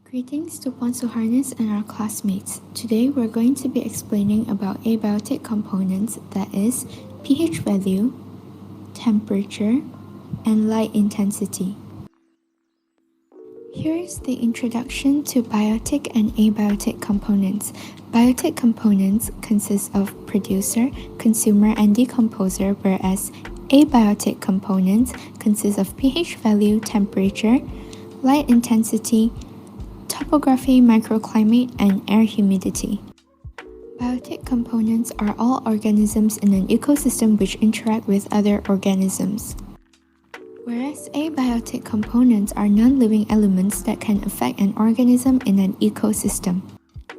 Greetings to Ponsu Harness and our classmates. Today we're going to be explaining about abiotic components, that is, pH value, temperature, and light intensity. Here is the introduction to biotic and abiotic components. Biotic components consist of producer, consumer, and decomposer, whereas abiotic components consist of pH value, temperature, light intensity, topography, microclimate, and air humidity. Biotic components are all organisms in an ecosystem which interact with other organisms, whereas abiotic components are non-living elements that can affect an organism in an ecosystem.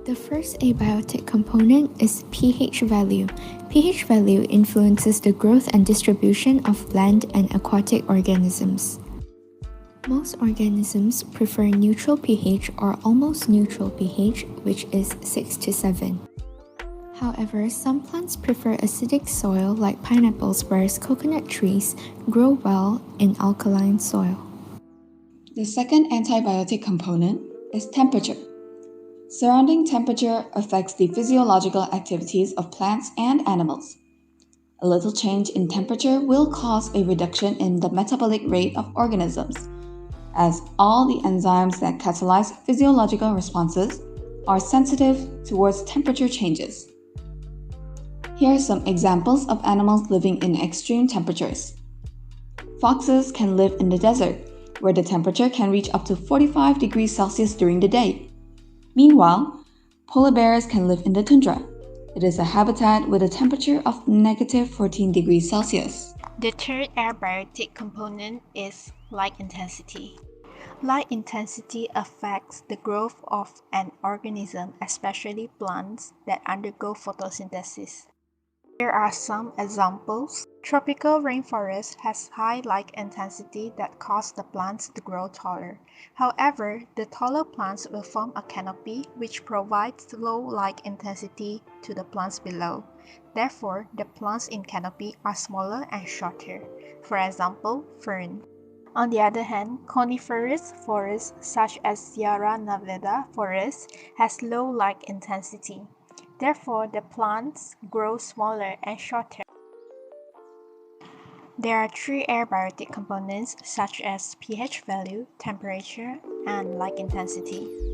The first abiotic component is pH value. pH value influences the growth and distribution of land and aquatic organisms. Most organisms prefer neutral pH or almost neutral pH, which is 6 to 7. However, some plants prefer acidic soil like pineapples, whereas coconut trees grow well in alkaline soil. The second antibiotic component is temperature. Surrounding temperature affects the physiological activities of plants and animals. A little change in temperature will cause a reduction in the metabolic rate of organisms, as all the enzymes that catalyze physiological responses are sensitive towards temperature changes. Here are some examples of animals living in extreme temperatures. Foxes can live in the desert, where the temperature can reach up to 45 degrees Celsius during the day. Meanwhile, polar bears can live in the tundra. It is a habitat with a temperature of negative 14 degrees Celsius. The third abiotic component is light intensity. Light intensity affects the growth of an organism, especially plants that undergo photosynthesis. Here are some examples. Tropical rainforest has high light intensity that causes the plants to grow taller. However, the taller plants will form a canopy which provides low light intensity to the plants below. Therefore, the plants in canopy are smaller and shorter. For example, fern. On the other hand, coniferous forests such as Sierra Nevada forest has low light intensity. Therefore, the plants grow smaller and shorter. There are three abiotic components such as pH value, temperature, and light intensity.